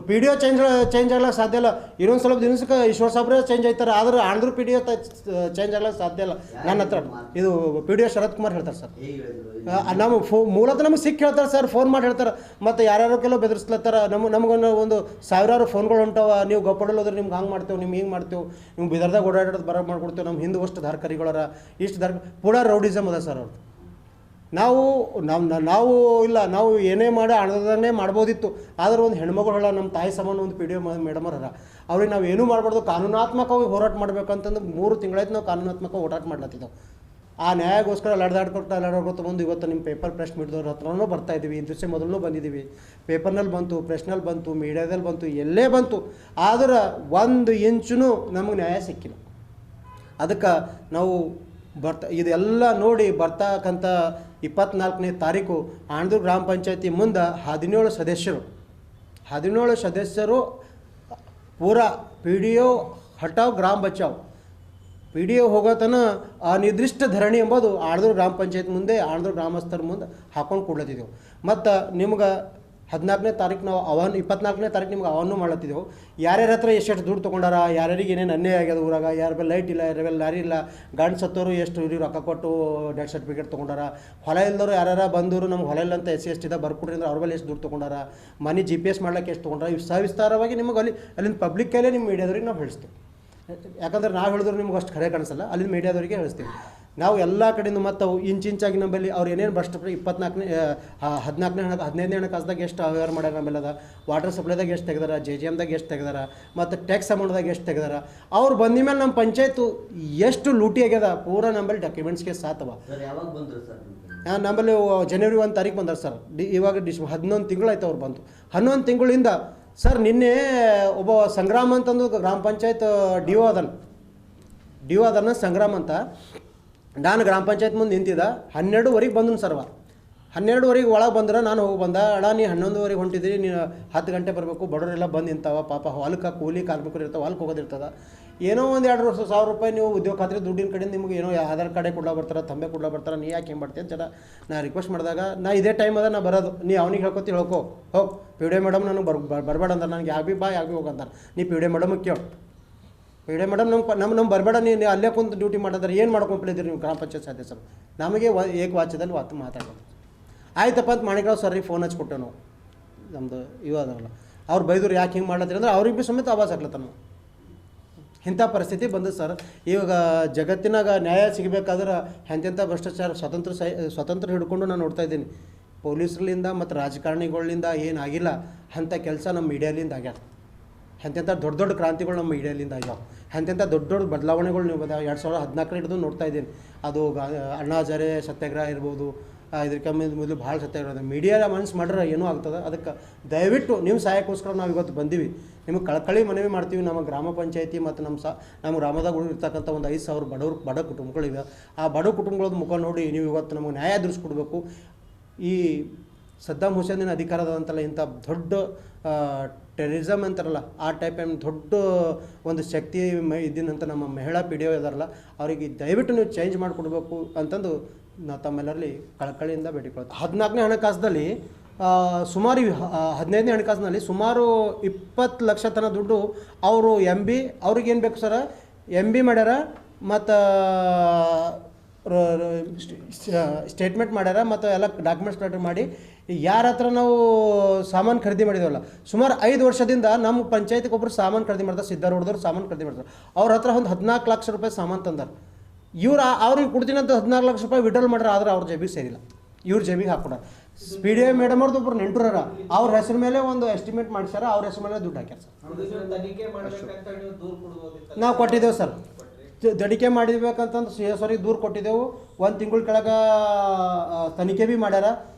ಪಿ ಡಿ ಒ ಚೇಂಜ್ ಆಗ್ಲಿಕ್ಕೆ ಸಾಧ್ಯ ಇಲ್ಲ. ಇನ್ನೊಂದು ಸ್ವಲ್ಪ ದಿವಸಕ್ಕೆ ಈಶ್ವರ್ ಸಾಬ್ರೇ ಚೇಂಜ್ ಆಯ್ತಾರೆ, ಆದ್ರೆ ಆಣದೂರು ಪಿ ಡಿ ಒ ಚೇಂಜ್ ಆಗ್ಲಿಕ್ಕೆ ಸಾಧ್ಯ ಇಲ್ಲ. ನನ್ನ ಹತ್ರ ಇದು ಪಿ ಡಿ ಒ ಶರತ್ ಕುಮಾರ್ ಹೇಳ್ತಾರೆ ಸರ್. ನಮ್ಮ ಮೂಲತಃ ನಮಗೆ ಹೇಳ್ತಾರೆ ಸರ್, ಫೋನ್ ಮಾಡಿ ಹೇಳ್ತಾರೆ. ಮತ್ತು ಯಾರ್ಯಾರು ಕೆಲವು ಬೆದರಿಸ್ಲತ್ತಾರ. ನಮಗೊಂದು 1000 ಫೋನ್ಗಳು ಹೊಂಟವ, ನೀವು ಗಪ್ಪಡಲ್ಲೋದ್ರೆ ನಿಮ್ಗೆ ಹಂಗೆ ಮಾಡ್ತೇವೆ, ನಿಮ್ಗೆ ಹಿಂಗೆ ಮಾಡ್ತೇವೆ, ನಿಮ್ಗೆ ಬಿದರ್ದಾಗ ಓಡಾಡೋದು ಬರೋ ಮಾಡ್ಕೊಡ್ತೇವೆ, ನಮ್ಮ ಹಿಂದೆ ಅಷ್ಟು ಧಾರಕರಿಗಳರ, ಇಷ್ಟು ಪೂರಾ ರೌಡಿಸಮ್ ಅದ ಸರ್ ಅವ್ರದ್ದು. ನಾವು ಇಲ್ಲ, ನಾವು ಏನೇ ಮಾಡಿ ಹಣದನ್ನೇ ಮಾಡ್ಬೋದಿತ್ತು. ಆದ್ರೆ ಒಂದು ಹೆಣ್ಮಗಳು ಹೇಳ, ನಮ್ಮ ತಾಯಿ ಸಮಾನ ಒಂದು ಪಿ ಡಿ ಒ ಮೇಡಮರ ಅವ್ರಿಗೆ ನಾವು ಏನೂ ಮಾಡಬಾರ್ದು, ಕಾನೂನಾತ್ಮಕವಾಗಿ ಹೋರಾಟ ಮಾಡಬೇಕಂತಂದು 3 ತಿಂಗಳಾಯ್ತು ನಾವು ಕಾನೂನಾತ್ಮಕ ಹೋರಾಟ ಮಾಡ್ಲತ್ತಿದ್ದೆವು. ಆ ನ್ಯಾಯಕ್ಕೋಸ್ಕರ ಲಡ್ದಾಡ್ಕೊತ ಬಂದು ಇವತ್ತು ನಿಮ್ಮ ಪೇಪರ್ ಪ್ರೆಸ್ ಮೀಟ್ದವ್ರ ಹತ್ರನೂ ಬರ್ತಾ ಇದ್ದೀವಿ. ಇಂದು ದಿವಸ ಮೊದಲು ಬಂದಿದ್ದೀವಿ, ಪೇಪರ್ನಲ್ಲಿ ಬಂತು, ಪ್ರೆಸ್ನಲ್ಲಿ ಬಂತು, ಮೀಡಿಯಾದಲ್ಲಿ ಬಂತು, ಎಲ್ಲೇ ಬಂತು. ಆದ್ರೆ 1 ಇಂಚೂ ನಮಗೆ ನ್ಯಾಯ ಸಿಕ್ಕಿಲ್ಲ. ಅದಕ್ಕೆ ನಾವು ಇದೆಲ್ಲ ನೋಡಿ ಬರ್ತಕ್ಕಂಥ 24ನೇ ತಾರೀಕು ಆಣದೂರು ಗ್ರಾಮ ಪಂಚಾಯತಿ ಮುಂದೆ 17 ಸದಸ್ಯರು ಪೂರಾ ಪಿ ಡಿ ಒ ಹಟಾವ್ ಗ್ರಾಮ ಬಚಾವ್, ಪಿ ಡಿ ಒ ಹೋಗೋತನ ಅನಿರ್ದಿಷ್ಟ ಧರಣಿ ಎಂಬುದು ಆಣದೂರು ಗ್ರಾಮ ಪಂಚಾಯತ್ ಮುಂದೆ, ಆಣದೂರು ಗ್ರಾಮಸ್ಥರ ಮುಂದೆ ಹಾಕೊಂಡು ಕೊಡ್ಲತ್ತಿದ್ದೆವು. ಮತ್ತು ನಿಮ್ಗೆ 14ನೇ ತಾರೀಕು ನಾವು 24ನೇ ತಾರೀಕು ನಿಮ್ಗೆ ಅವನ್ನು ಮಾಡ್ಲತ್ತಿದ್ದೆವು. ಯಾರ್ಯಾರ ಹತ್ರ ಎಷ್ಟು ದುಡ್ಡು ತೊಗೊಂಡಾರ, ಯಾರ್ಯಾರಿಗೆ ಏನೇನು ಅನ್ಯಾಯ ಆಗ್ಯದ ಊರಾಗ, ಯಾರ ಮೇಲೆ ಲೈಟ್ ಇಲ್ಲ, ಯಾರ ಮೇಲೆ ಲಾರಿ ಇಲ್ಲ, ಗಂಡು ಸತ್ತೋರು ಎಷ್ಟು ಇವ್ರಿಗೆ ರೊಕ್ಕ ಕೊಟ್ಟು ಡೆತ್ ಸರ್ಟಿಫಿಕೇಟ್ ತೊಗೊಂಡಾರ, ಹೊಲ ಇಲ್ದವರು ಯಾರ್ಯಾರ ಬಂದವರು ನಮ್ಗೆ ಹೊಲ ಇಲ್ಲ ಅಂತ SC ST ಬರ್ಕೊಡ್ರಿ ಅಂದ್ರೆ ಅವ್ರ ಮೇಲೆ ಎಷ್ಟು ದುಡ್ಡು ತೊಗೊಂಡಾರ, ಮನೆ GPS ಮಾಡ್ಲಿಕ್ಕೆ ಎಷ್ಟು ತೊಗೊಂಡಾರ, ಇವು ಸವಿಸ್ತಾರವಾಗಿ ನಿಮಗೆ ಅಲ್ಲಿಂದ ಪಬ್ಲಿಕ್ ಕೈಲೇ ನಿಮ್ಮ ಮೀಡಿಯಾದವ್ರಿಗೆ ನಾವು ಹೇಳಿಸ್ತೀವಿ. ಯಾಕಂದ್ರೆ ನಾವು ಹೇಳಿದ್ರು ನಿಮ್ಗೆ ಅಷ್ಟು ಖರೆ ಕಾಣಿಸಲ್ಲ, ಅಲ್ಲಿಂದ ಮೀಡಿಯಾದವರಿಗೆ ಹೇಳಿಸ್ತೀವಿ. ನಾವು ಎಲ್ಲ ಕಡೆಯಿಂದ ಮತ್ತು ಇಂಚಾಗಿ ನಮ್ಮಲ್ಲಿ ಅವ್ರು ಏನೇನು ಭ್ರಷ್ಟ 15ನೇ ಹಣಕಾಸ್ದಾಗ ಎಷ್ಟು ಅವ್ಯವಹಾರ ಮಾಡ್ಯಾರ, ನಮ್ಮಲ್ಲಿ ಅದ ವಾಟರ್ ಸಪ್ಲೈದಾಗ ಎಷ್ಟು ತೆಗೆದಾರ, JGMದಾಗ ಎಷ್ಟು ತೆಗೆದಾರ, ಮತ್ತು ಟ್ಯಾಕ್ಸ್ ಅಮೌಂಟ್ದಾಗ ಎಷ್ಟು ತೆಗೆದಾರ. ಅವ್ರು ಬಂದ ಮೇಲೆ ನಮ್ಮ ಪಂಚಾಯತು ಎಷ್ಟು ಲೂಟಿ ಆಗ್ಯದ ಪೂರಾ ನಮ್ಮಲ್ಲಿ ಡಾಕ್ಯುಮೆಂಟ್ಸ್ಗೆ ಸಾತವ. ನಮ್ಮಲ್ಲಿ ಜನವರಿ 1 ತಾರೀಕು ಬಂದಾರ ಸರ್. ಇವಾಗ 11 ತಿಂಗಳಾಯ್ತು ಅವ್ರು ಬಂತು. 11 ತಿಂಗಳಿಂದ ಸರ್ ನಿನ್ನೆ ಒಬ್ಬ ಸಂಗ್ರಾಮ್ ಅಂತಂದು ಗ್ರಾಮ ಪಂಚಾಯತ್ ಡಿ ಒ ಅದನ್ನ ಸಂಗ್ರಾಮ್ ಅಂತ, ನಾನು ಗ್ರಾಮ ಪಂಚಾಯತ್ ಮುಂದೆ ನಿಂತಿದ್ದ 12ವರೆಗೆ ಬಂದನು ಸರ್ವ. 12ವರೆಗೆ ಒಳಗೆ ಬಂದ್ರೆ ನಾನು ಹೋಗಿ ಬಂದ ಅಣ್ಣ ನೀ 11ವರೆಗೆ ಹೊಂಟಿದ್ರಿ ನೀನು 10 ಗಂಟೆ ಬರಬೇಕು ಬಡವರೆಲ್ಲ ಬಂದು ನಿಂತಾವ ಪಾಪ ಹೊಲಕ್ಕೆ ಕೂಲಿ ಕಾರ್ಮಿಕರು ಇರ್ತಾವೆ ಹೊಲಕ್ಕೆ ಹೋಗೋದಿರ್ತದೆ ಏನೋ ಒಂದು 2,000 ರೂಪಾಯಿ ನೀವು ಉದ್ಯೋಗ ಖಾತ್ರಿ ದುಡ್ಡಿನ ಕಡೆಯಿಂದ ನಿಮಗೆ ಏನೋ ಆಧಾರ್ ಕಾರ್ಡೇ ಕೊಡ್ಲಾ ಬರ್ತಾರೆ ತಂಬೆ ಕೊಡ್ಲಾ ಬರ್ತಾರೆ ನೀ ಯಾಕೆ ಹೆಂಗೆ ಮಾಡ್ತೀನಿ ಅಂತ ನಾ ರಿಕ್ವೆಸ್ಟ್ ಮಾಡಿದಾಗ ನಾ ಇದೇ ಟೈಮ್ ಅದ ನಾ ಬರೋದು ನೀ ಅವ್ನಿಗೆ ಹೇಳ್ಕೊತಿ ಹೇಳ್ಕೊ ಹೋಗಿ ಪಿ ಡಿ ಮೇಡಮ್ ನನಗೆ ಬರಬೇಡ ಅಂತಾರೆ ನನಗೆ ಯಾಕೆ ಬಾ ಯಾಕೆ ಹೋಗಂತಾರೆ ನೀ ಪಿ ಡಿ ಮೇಡಮಿಗೆ ಕೇಳು ಪಿ ಡಿ ಮೇಡಮ್ ನಮ್ಮ ಬರಬೇಡ ನೀವು ಅಲ್ಲೇ ಕುಂತು ಡ್ಯೂಟಿ ಮಾಡಿದ್ರೆ ಏನು ಮಾಡ್ಕೊಂಡ್ಬಿಟ್ಟಿದ್ದೀರಿ ನೀವು ಗ್ರಾಮ ಪಂಚಾಯತ್ ಸದಸ್ಯರು ನಮಗೆ ಏಕವಾಚ್ಯದಲ್ಲಿ ಮಾತಾಡೋದು ಆಯ್ತಪ್ಪ ಅಂತ ಮಾಣಿಕರಾವ್ ಸರ್ರಿಗೆ ಫೋನ್ ಹಚ್ಕೊಟ್ಟೆ ನಾವು ನಮ್ಮದು ಇವಾದಲ್ಲ ಅವ್ರು ಬೈದ್ರು ಯಾಕೆ ಹಿಂಗೆ ಮಾಡ್ಲತ್ತೀರಿ ಅಂದ್ರೆ ಅವ್ರಿಗೆ ಭೀ ಸಮೇತ ಆವಾಜ್ ಹಾಕ್ಲತ್ತ ನಾವು ಇಂಥ ಪರಿಸ್ಥಿತಿ ಬಂದದ್ದು ಸರ್ ಇವಾಗ ಜಗತ್ತಿನಾಗ ನ್ಯಾಯ ಸಿಗಬೇಕಾದ್ರೆ ಎಂತೆಂಥ ಭ್ರಷ್ಟಾಚಾರ ಸ್ವತಂತ್ರ ಹಿಡ್ಕೊಂಡು ನಾನು ನೋಡ್ತಾ ಇದ್ದೀನಿ ಪೊಲೀಸರಿಂದ ಮತ್ತು ರಾಜಕಾರಣಿಗಳಿಂದ ಏನಾಗಿಲ್ಲ ಅಂಥ ಕೆಲಸ ನಮ್ಮ ಮೀಡಿಯಾಲಿಂದ ಆಗ್ಯಾವ ಎಂತೆಂಥ ದೊಡ್ಡ ದೊಡ್ಡ ಕ್ರಾಂತಿಗಳು ನಮ್ಮ ಮೀಡಿಯಾಲಿಂದ ಆಗ್ಯಾವ ಎಂತೆಂಥ ದೊಡ್ಡ ದೊಡ್ಡ ಬದಲಾವಣೆಗಳು ನೀವು 2014 ಹಿಡಿದು ನೋಡ್ತಾ ಇದ್ದೀನಿ ಅದು ಅಣ್ಣಾ ಹಜಾರೆ ಸತ್ಯಾಗ್ರಹ ಇರ್ಬೋದು ಇದಕ್ಕೆ ಮೊದಲು ಭಾಳ ಸತ್ಯಾಗ್ರಹ ಮೀಡಿಯಾ ಮನಸ್ಸು ಮಾಡ್ರೆ ಏನೂ ಆಗ್ತದೆ ಅದಕ್ಕೆ ದಯವಿಟ್ಟು ನಿಮ್ಮ ಸಹಾಯಕ್ಕೋಸ್ಕರ ನಾವು ಇವತ್ತು ಬಂದೀವಿ ನಿಮಗೆ ಕಳಕಳಿ ಮನವಿ ಮಾಡ್ತೀವಿ ನಮ್ಮ ಗ್ರಾಮ ಪಂಚಾಯತಿ ಮತ್ತು ನಮ್ಮ ಗ್ರಾಮದಾಗ ಇರ್ತಕ್ಕಂಥ ಒಂದು 5,000 ಬಡ ಕುಟುಂಬಗಳಿವೆ ಆ ಬಡ ಕುಟುಂಬಗಳದ ಮುಖ ನೋಡಿ ನೀವು ಇವತ್ತು ನಮಗೆ ನ್ಯಾಯ ಎದುರಿಸ್ಕೊಡ್ಬೇಕು ಈ ಸದ್ದಾಂ ಹುಸೇನಿನ ಅಧಿಕಾರದಂತಲ್ಲ ಇಂಥ ದೊಡ್ಡ ಟೆರರಿಸಮ್ ಅಂತಾರಲ್ಲ ಆ ಟೈಪ್ ಏನು ದೊಡ್ಡ ಒಂದು ಶಕ್ತಿ ಇದ್ದಿನಂತ ನಮ್ಮ ಮಹಿಳಾ ಪಿ ಡಿ ಒ ಇದಾರಲ್ಲ ಅವರಿಗೆ ದಯವಿಟ್ಟು ನೀವು ಚೇಂಜ್ ಮಾಡಿಕೊಡ್ಬೇಕು ಅಂತಂದು ನಾವು ತಮ್ಮೆಲ್ಲರಲ್ಲಿ ಕಳಕಳಿಯಿಂದ ಬೇಡಿಕೊಳ್ತೀವಿ 14ನೇ ಹಣಕಾಸದಲ್ಲಿ ಸುಮಾರು 15ನೇ ಹಣಕಾಸಿನಲ್ಲಿ ಸುಮಾರು 20 ಲಕ್ಷ ತನಕ ದುಡ್ಡು ಅವರು MB ಅವ್ರಿಗೇನು ಬೇಕು ಸರ MB ಮಾಡ್ಯಾರ ಮತ್ತು ಸ್ಟೇಟ್ಮೆಂಟ್ ಮಾಡ್ಯಾರ ಮತ್ತು ಎಲ್ಲ ಡಾಕ್ಯುಮೆಂಟ್ಸ್ ರೆಡಿ ಮಾಡಿ ಯಾರ ಹತ್ರ ನಾವು ಸಾಮಾನು ಖರೀದಿ ಮಾಡಿದೇವಲ್ಲ ಸುಮಾರು 5 ವರ್ಷದಿಂದ ನಮ್ಮ ಪಂಚಾಯತಿಗೆ ಒಬ್ಬರು ಸಾಮಾನು ಖರೀದಿ ಮಾಡ್ತಾರೆ ಸಿದ್ಧಾರೂಢದವ್ರು ಸಾಮಾನು ಖರೀದಿ ಮಾಡ್ತಾರೆ ಅವ್ರ ಹತ್ರ ಒಂದು 14 ಲಕ್ಷ ರೂಪಾಯಿ ಸಾಮಾನು ತಂದಾರೆ ಇವ್ರು ಅವ್ರಿಗೆ ಕೊಡ್ತೀನಂತ 14 ಲಕ್ಷ ರೂಪಾಯಿ ವಿಡ್ರಾಲ್ ಮಾಡ್ರೆ ಆದ್ರೆ ಅವ್ರ ಜೇಬಿಗೆ ಸೇರಿಲ್ಲ ಇವ್ರ ಜೇಬಿಗೆ ಹಾಕೊಡ ಪಿ ಡಿ ಒ ಮೇಡಮ್ ಅವ್ರದ್ದು ಒಬ್ಬರು ನೆಂಟರ ಅವ್ರ ಹೆಸರು ಮೇಲೆ ಒಂದು ಎಸ್ಟಿಮೇಟ್ ಮಾಡಿಸ್ಯಾರ ಅವ್ರ ಹೆಸರು ಮೇಲೆ ದುಡ್ಡು ಹಾಕ್ಯಾರ ಸರ್ ನಾವು ಕೊಟ್ಟಿದ್ದೇವೆ ಸರ್ ತನಿಖೆ ಮಾಡಿರ್ಬೇಕಂತಂದು CS ಅವ್ರಿಗೆ ದೂರು ಕೊಟ್ಟಿದ್ದೆವು 1 ತಿಂಗಳ ಕೆಳಗೆ ತನಿಖೆ ಭೀ ಮಾಡ್ಯಾರ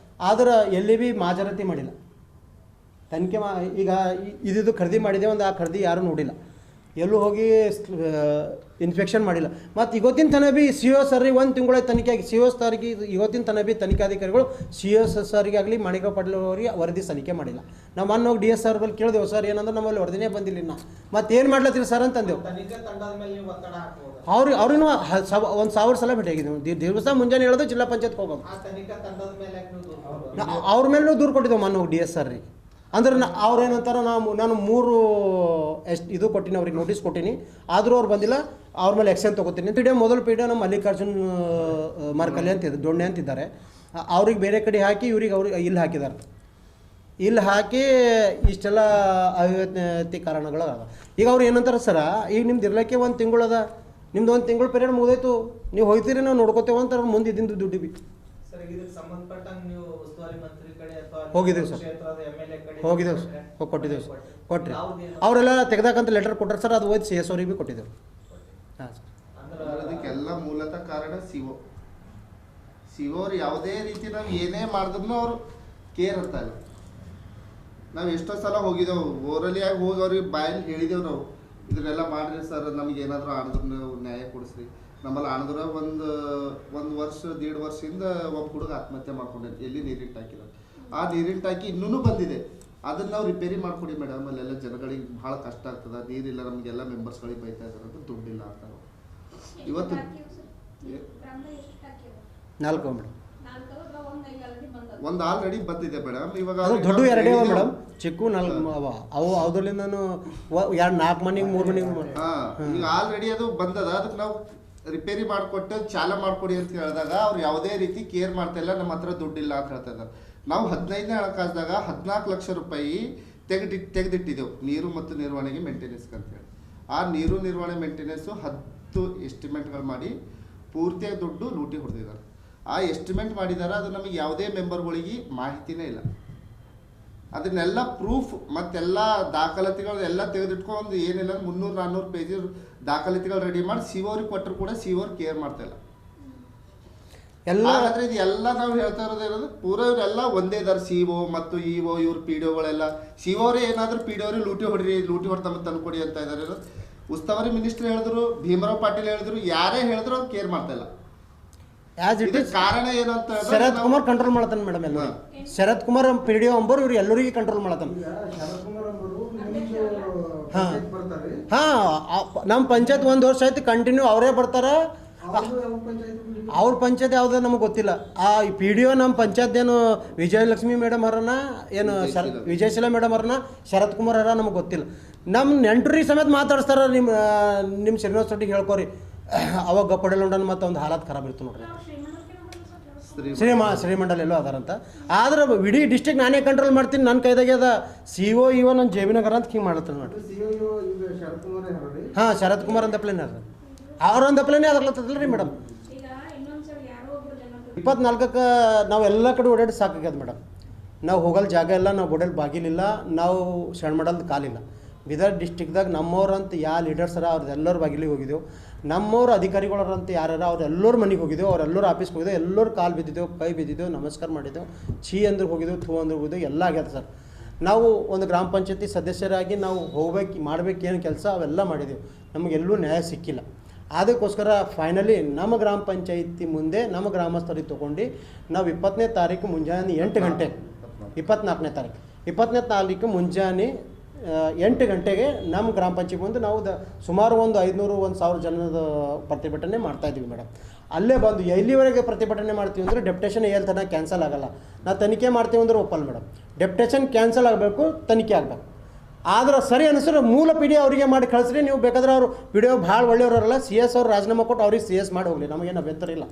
ಆದ್ರೆ ಎಲ್ಲಿ ಭೀ ಮಾಜರತಿ ಮಾಡಿಲ್ಲ ತನಿಖೆ ಈಗ ಇದು ಖರೀದಿ ಮಾಡಿದೆ ಒಂದು ಆ ಖರೀದಿ ಯಾರೂ ನೋಡಿಲ್ಲ ಎಲ್ಲೂ ಹೋಗಿ ಇನ್ಸ್ಪೆಕ್ಷನ್ ಮಾಡಿಲ್ಲ ಮತ್ತು ಇವತ್ತಿನ ತನಕ ಭೀ CO ಸರ್ರಿಗೆ 1 ತಿಂಗಳ ತನಿಖೆ ಆಗಿ CO ಸರ್ಗೆ ಇವತ್ತಿನ ತನಕ ಭೀ ತನಿಖಾಧಿಕಾರಿಗಳು CS ಸರ್ಗೆ ಆಗಲಿ ಮಾಣಿಕರಾವ್ ಪಾಟೀಲ್ ಅವರಿಗೆ ವರದಿ ತನಿಖೆ ಮಾಡಿಲ್ಲ ನಾವು ಮೊನ್ನೆ ಹೋಗಿ DS ಸರ್ ಬಲ್ಲಿ ಕೇಳಿದೆವು ಸರ್ ಏನಂದ್ರೆ ನಮ್ಮಲ್ಲಿ ವರದಿನೇ ಬಂದಿಲ್ಲ ಇನ್ನು ಮತ್ತು ಏನು ಮಾಡ್ಲತ್ತೀರಿ ಸರ್ ಅಂತಂದೆವು ಅವ್ರಿಗೆ ಒಂದು 1000 ಸಲ ಭೇಟಿಯಾಗಿದ್ದೆವು ದಿವಸ ಮುಂಜಾನೆ ಹೇಳೋದು ಜಿಲ್ಲಾ ಪಂಚಾಯತ್ಗೆ ಹೋಗೋದು ಅವ್ರ ಮೇಲೂ ದೂರು ಕೊಟ್ಟಿದ್ದೆವು ಮೊನ್ನೆ ಹೋಗಿ DS ಸರ್ರಿಗೆ ಅಂದ್ರೆ ಅವ್ರು ಏನಂತಾರೆ ನಾನು 3 ಇದು ಕೊಟ್ಟಿನಿ ಅವ್ರಿಗೆ ನೋಟಿಸ್ ಕೊಟ್ಟಿನಿ ಆದರೂ ಅವ್ರು ಬಂದಿಲ್ಲ ಅವ್ರ ಮೇಲೆ ಆ್ಯಕ್ಷನ್ ತೊಗೋತೀನಿ ಪಿ ಡಿ ಒ ಮೊದಲು ಪಿ ಡಿ ಒ ನಮ್ಮ ಮಲ್ಲಿಕಾರ್ಜುನ್ ಮಾರ್ಕಲ್ಲಿ ಅಂತಿದ್ದಾರೆ ದೊಣ್ಣೆ ಅಂತಿದ್ದಾರೆ ಅವ್ರಿಗೆ ಬೇರೆ ಕಡೆ ಹಾಕಿ ಅವ್ರಿಗೆ ಇಲ್ಲಿ ಹಾಕಿದ್ದಾರೆ ಇಲ್ಲಿ ಹಾಕಿ ಇಷ್ಟೆಲ್ಲ ಅವಿವೇತಿ ಕಾರಣಗಳು ಅದ ಈಗ ಅವ್ರು ಏನಂತಾರೆ ಸರ ಈಗ ನಿಮ್ದು ಇರ್ಲಿಕ್ಕೆ 1 ತಿಂಗಳದ ನಿಮ್ದು 1 ತಿಂಗಳ ಪೀರಿಯಡ್ ಮುಗಿದೋಯ್ತು ನೀವು ಹೋಗ್ತೀರಿ ನಾವು ನೋಡ್ಕೋತೇವೆ ಅಂತಾರೆ ಮುಂದೆ ಇದ್ದಿದ್ದು ದುಡ್ಡು ಬಿ ಹೋಗಿದ್ದೇವೆ ಸರ್ ಹೋಗಿದ್ದೇವೆ ಸರ್ ಕೊಟ್ಟಿದ್ದೇವೆ ಸರ್ ಕೊಟ್ರಿ ಅವರೆಲ್ಲ ತೆಗೆದಾಕಂತ ಲೆಟರ್ ಕೊಟ್ಟರು ಸರ್ ಅದು ಓದಿ CS ಅವ್ರಿಗೆ ಭೀ ಕೊಟ್ಟಿದ್ದೇವೆ ಹಾಂ ಸರ್ ಅದಕ್ಕೆಲ್ಲ ಮೂಲತಃ ಕಾರಣ CO ಅವ್ರು ಯಾವುದೇ ರೀತಿ ನಾವು ಏನೇ ಮಾಡಿದ್ರು ಅವ್ರು ಕೇರ್ ಅಂತ ಇಲ್ಲ ನಾವು ಎಷ್ಟೋ ಸಲ ಹೋಗಿದ್ದೆವು ಓರಲಿಯಾಗಿ ಹೋಗಿ ಅವ್ರಿಗೆ ಬಾಯಲ್ಲಿ ಹೇಳಿದೆವು ನಾವು ಇದನ್ನೆಲ್ಲ ಮಾಡಿರಿ ಸರ್ ನಮ್ಗೆ ಏನಾದರೂ ಆಡಿದ್ರು ನೀವು ನ್ಯಾಯ ಕೊಡಿಸ್ರಿ ನಮ್ಮಲ್ಲಿ ಆಡಿದ್ರೆ ಒಂದು ವರ್ಷ 1.5 ವರ್ಷದಿಂದ ಒಬ್ಬ ಹುಡುಗ ಆತ್ಮಹತ್ಯೆ ಮಾಡ್ಕೊಂಡಿದ್ದೆ ಎಲ್ಲಿ ನೀರಿನ ಟಾಕಿಲ್ಲ ಆ ನೀರಿನ ಟಾಕಿ ಇನ್ನೂ ಬಂದಿದೆ ಅದನ್ನು ನಾವು ರಿಪೇರಿ ಮಾಡಿಕೊಡಿ ಮೇಡಮ್ ಅಲ್ಲೆಲ್ಲ ಜನಗಳಿಗೆ ಭಾಳ ಕಷ್ಟ ಆಗ್ತದೆ ನೀರಿಲ್ಲ ನಮಗೆಲ್ಲ ಮೆಂಬರ್ಸ್ಗಳಿಗೆ ಬೈತಾ ಇದ್ದಾರೆ ಅಂತ ದುಡ್ಡಿಲ್ಲ ಅಂತ ಇವತ್ತು 4 ಮೇಡಮ್ ಒಂದು ಆಲ್ರೆಡಿ ಬಂದಿದೆ ಮೇಡಮ್ ಇವಾಗ ದೊಡ್ಡ 2 ಅವ ಮೇಡಮ್ ಚಿಕ್ಕು 4 ಅವ ಅವು ಅದರಲ್ಲಿಂದ 4 ಮನೆಗೆ 3 ಮನೆಗೆ ಈಗ ಆಲ್ರೆಡಿ ಅದು ಬಂದದ ಅದಕ್ಕೆ ನಾವು ರಿಪೇರಿ ಮಾಡಿಕೊಟ್ಟು ಚಾಲ ಮಾಡಿಕೊಡಿ ಅಂತ ಹೇಳಿದಾಗ ಅವ್ರು ಯಾವುದೇ ರೀತಿ ಕೇರ್ ಮಾಡ್ತಾ ಇಲ್ಲ ನಮ್ಮ ಹತ್ರ ದುಡ್ಡಿಲ್ಲ ಅಂತ ಹೇಳ್ತಾ ಇದ್ದಾರೆ ನಾವು 15ನೇ ಹಣಕಾಸದಾಗ 14 ಲಕ್ಷ ರೂಪಾಯಿ ತೆಗೆದಿಟ್ಟಿದ್ದೆವು ನೀರು ಮತ್ತು ನಿರ್ವಹಣೆಗೆ ಮೇಂಟೆನೆನ್ಸ್ಗೆ ಅಂತೇಳಿ ಆ ನೀರು ನಿರ್ವಹಣೆ ಮೇಂಟೆನೆನ್ಸು 10 ಎಸ್ಟಿಮೇಟ್ಗಳು ಮಾಡಿ ಪೂರ್ತಿಯಾಗಿ ದುಡ್ಡು ಲೂಟಿ ಹೊಡೆದಿದ್ದಾರೆ ಆ ಎಸ್ಟಿಮೇಟ್ ಮಾಡಿದ್ದಾರೆ ಅದು ನಮಗೆ ಯಾವುದೇ ಮೆಂಬರ್ಗಳಿಗೆ ಮಾಹಿತಿನೇ ಇಲ್ಲ ಅದನ್ನೆಲ್ಲ ಪ್ರೂಫ್ ಮತ್ತೆಲ್ಲ ದಾಖಲಾತಿಗಳು ಎಲ್ಲ ತೆಗೆದಿಟ್ಕೊಂಡು ಏನಿಲ್ಲ 300-400 ಪೇಜ್ ದಾಖಲಾತಿಗಳು ರೆಡಿ ಮಾಡಿ CO ಅವ್ರಿಗೆ ಕೊಟ್ಟರು ಕೂಡ CO ಅವ್ರು ಕೇರ್ ಮಾಡ್ತಾ ಇಲ್ಲ ಎಲ್ಲ ಆದರೆ ಇದು ಎಲ್ಲ ನಾವು ಹೇಳ್ತಾ ಇರೋದು ಪೂರ ಇವರೆಲ್ಲ ಒಂದೇ ಇದ್ದಾರೆ CO ಮತ್ತು EO ಇವ್ರ ಪಿ ಡಿ ಒಗಳೆಲ್ಲ CO ಅವರೇ ಏನಾದರೂ ಪಿ ಡಿ ಅವ್ರಿಗೆ ಲೂಟಿ ಹೊಡೆದ ತಂದುಕೊಡಿ ಅಂತ ಇದ್ದಾರೆ ಉಸ್ತುವಾರಿ ಮಿನಿಸ್ಟರ್ ಹೇಳಿದ್ರು ಭೀಮರಾವ್ ಪಾಟೀಲ್ ಹೇಳಿದ್ರು ಯಾರೇ ಹೇಳಿದ್ರು ಅವ್ರು ಕೇರ್ ಮಾಡ್ತಾ ಇಲ್ಲ ಆಸ್ ಇಟ್ ಇದಕ್ಕೆ ಇಸ್ ಕಾರಣ ಏನಂತ ಹೇಳಿದ್ರೆ ಶರತ್ ನಾವು- ಕುಮಾರ್ ಕಂಟ್ರೋಲ್ ಮಾಡ್ತಾನೆ ಮೇಡಮ್ ಎಲ್ಲ ಶರತ್ ಕುಮಾರ್ ಪಿ ಡಿ ಒ ಅಂಬೋರು ಇವ್ರು ಎಲ್ಲರಿಗೆ ಕಂಟ್ರೋಲ್ ಮಾಡ್ತಾನೆ. ನಮ್ಮ ಪಂಚಾಯತ್ 1 ವರ್ಷ ಆಯ್ತು ಕಂಟಿನ್ಯೂ ಅವರೇ ಬರ್ತಾರೆ. ಅವ್ರ ಪಂಚಾಯತ್ ಯಾವುದೋ ನಮಗೆ ಗೊತ್ತಿಲ್ಲ. ಆ ಪಿ ಡಿ ಒ ನಮ್ಮ ಪಂಚಾಯತ್ ಏನು ವಿಜಯಲಕ್ಷ್ಮಿ ಮೇಡಮ್ ಅವರನ್ನ ಏನು ವಿಜಯಶೀಲ ಮೇಡಮ್ ಅವ್ರನ್ನ ಶರತ್ ಕುಮಾರ್ ಅವರ ನಮಗೆ ಗೊತ್ತಿಲ್ಲ. ನಮ್ಮ ನೆಂಟರಿಗೆ ಸಮೇತ ಮಾತಾಡಿಸ್ತಾರ. ನಿಮ್ಮ ಶ್ರೀನಿವಾಸ ರೆಡ್ಡಿಗೆ ಹೇಳ್ಕೊರಿ ಅವಾಗ ಗಪ್ಪಡೆಲ್ಲ ಉಂಡನ್ ಮತ್ತು ಒಂದು ಹಾಲತ್ ಖರಾಬ್ ಇರ್ತು ನೋಡ್ರಿ. ಶ್ರೀಮಂಡಲ್ ಎಲ್ಲೋ ಅದಾರಂತ. ಆದ್ರೆ ಇಡೀ ಡಿಸ್ಟ್ರಿಕ್ಟ್ ನಾನೇ ಕಂಟ್ರೋಲ್ ಮಾಡ್ತೀನಿ. ನನ್ನ ಕೈದಾಗೆ ಅದ ಸಿ ಒ ಇವ ನನ್ನ ಜೇಬಿನಗರ ಅಂತ ಹಿಂಗೆ ಮಾಡ್ತಾನೆ ನೋಡ್ರಿ. ಹಾಂ ಶರತ್ ಕುಮಾರ್ ಅಂತ ಪ್ಲೇನ್ ಅದ ಅವ್ರೊಂದು ಪ್ಲೇನೇ ಅದ್ರಲ್ಲತ್ತದಲ್ಲ ರೀ ಮೇಡಮ್. 24ಕ್ಕೆ ನಾವು ಎಲ್ಲ ಕಡೆ ಓಡಾಡಿ ಸಾಕಾಗ್ಯದ ಮೇಡಮ್. ನಾವು ಹೋಗಲ್ ಜಾಗ ಇಲ್ಲ, ನಾವು ಬೋಡಲ್ ಬಾಗಿಲಿಲ್ಲ, ನಾವು ಶಣ್ಮಡಲ್ದು ಕಾಲಿಲ್ಲ. ಬೀದರ್ ಡಿಸ್ಟಿಕ್ದಾಗ ನಮ್ಮವ್ರಂತ ಯಾವ ಲೀಡರ್ಸ್ ಅರ ಅವ್ರದ್ದೆಲ್ಲರ ಬಾಗಿಲಿಗೆ ಹೋಗಿದ್ದೆವು. ನಮ್ಮವ್ರು ಅಧಿಕಾರಿಗಳರಂತ ಯಾರು ಅವ್ರೆಲ್ಲರ ಮನೆಗೆ ಹೋಗಿದ್ದೆವು, ಅವರೆಲ್ಲರೂ ಆಫೀಸ್ಗೆ ಹೋಗಿದ್ದೆವು, ಎಲ್ಲರೂ ಕಾಲು ಬಿದ್ದಿದ್ದೆವು, ಕೈ ಬಿದ್ದಿದ್ದೆವು, ನಮಸ್ಕಾರ ಮಾಡಿದ್ದೆವು, ಛೀ ಅಂದ್ರೆ ಹೋಗಿದ್ದೆವು, ಥೂ ಅಂದ್ರೆ ಹೋಗಿದ್ದೆವು, ಎಲ್ಲ ಆಗ್ಯದ ಸರ್. ನಾವು ಒಂದು ಗ್ರಾಮ ಪಂಚಾಯತಿ ಸದಸ್ಯರಾಗಿ ನಾವು ಮಾಡ್ಬೇಕೇನು ಕೆಲಸ ಅವೆಲ್ಲ ಮಾಡಿದೆವು. ನಮಗೆಲ್ಲೂ ನ್ಯಾಯ ಸಿಕ್ಕಿಲ್ಲ. ಅದಕ್ಕೋಸ್ಕರ ಫೈನಲಿ ನಮ್ಮ ಗ್ರಾಮ ಪಂಚಾಯತಿ ಮುಂದೆ ನಮ್ಮ ಗ್ರಾಮಸ್ಥರಿಗೆ ತೊಗೊಂಡು ನಾವು 20ನೇ ತಾರೀಕು ಮುಂಜಾನೆ 8 ಗಂಟೆ 24ನೇ ತಾರೀಕು ಮುಂಜಾನೆ 8 ಗಂಟೆಗೆ ನಮ್ಮ ಗ್ರಾಮ ಪಂಚಾಯತಿ ಮುಂದೆ ನಾವು ಸುಮಾರು ಒಂದು 500-1000 ಜನದ ಪ್ರತಿಭಟನೆ ಮಾಡ್ತಾಯಿದ್ವಿ ಮೇಡಮ್. ಅಲ್ಲೇ ಬಂದು ಎಲ್ಲಿವರೆಗೆ ಪ್ರತಿಭಟನೆ ಮಾಡ್ತೀವಿ ಅಂದರೆ ಡೆಪ್ಟೇಷನ್ ಎಲ್ಲಿ ತನಕ ಕ್ಯಾನ್ಸಲ್ ಆಗೋಲ್ಲ. ನಾವು ತನಿಖೆ ಮಾಡ್ತೀವಿ ಅಂದ್ರೆ ಒಪ್ಪಲ್ಲ ಮೇಡಮ್. ಡೆಪ್ಟೇಷನ್ ಕ್ಯಾನ್ಸಲ್ ಆಗಬೇಕು, ತನಿಖೆ ಆಗಬೇಕು. ಆದ್ರೆ ಸರಿ ಅನಿಸಿದ್ರೆ ಮೂಲ ಪಿ ಡಿ ಅವರಿಗೆ ಮಾಡಿ ಕಳಿಸ್ರಿ. ನೀವು ಬೇಕಾದ್ರೆ ಅವರು ಪಿ ಡಿ ಒ ಭಾಳ ಒಳ್ಳೆಯವರಲ್ಲ, ಸಿ ಎಸ್ ಅವ್ರು ರಾಜೀನಾಮೆ ಕೊಟ್ಟು ಅವ್ರಿಗೆ ಸಿ ಎಸ್ ಮಾಡಿ ಹೋಗಲಿ, ನಮಗೇನು ಅಭ್ಯಂತರ ಇಲ್ಲ.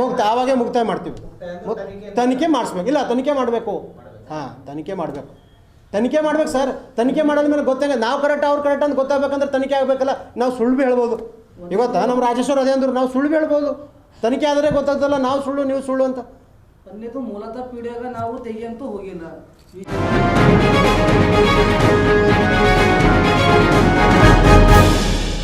ಮುಕ್ತ ಆವಾಗೇ ಮುಕ್ತಾಯ ಮಾಡ್ತೀವಿ. ತನಿಖೆ ಮಾಡಿಸ್ಬೇಕು. ಇಲ್ಲ ತನಿಖೆ ಮಾಡಬೇಕು. ಹಾಂ ತನಿಖೆ ಮಾಡಬೇಕು ಸರ್. ತನಿಖೆ ಮಾಡೋದ್ಮೇಲೆ ಗೊತ್ತಾಗ ನಾವು ಕರೆಕ್ಟ್ ಅವ್ರು ಕರೆಕ್ಟ್ ಅಂತ ಗೊತ್ತಾಗಬೇಕಂದ್ರೆ ತನಿಖೆ ಆಗಬೇಕಲ್ಲ. ನಾವು ಸುಳ್ಳು ಬಿ ಹೇಳ್ಬೋದು. ಇವತ್ತು ನಮ್ಮ ರಾಜೇಶ್ವರ್ ಅದೇ ಅಂದ್ರು ನಾವು ಸುಳ್ಳು ಬಿ ಹೇಳ್ಬೋದು. ತನಿಖೆ ಆದರೆ ಗೊತ್ತಾಗ್ತಲ್ಲ ನಾವು ಸುಳ್ಳು ನೀವು ಸುಳ್ಳು ಅಂತ. ಮೂಲತಃ ಪೀಡಿಯಾಗ ನಾವು ತೆಗಿಯಂತೂ ಹೋಗಿಲ್ಲ.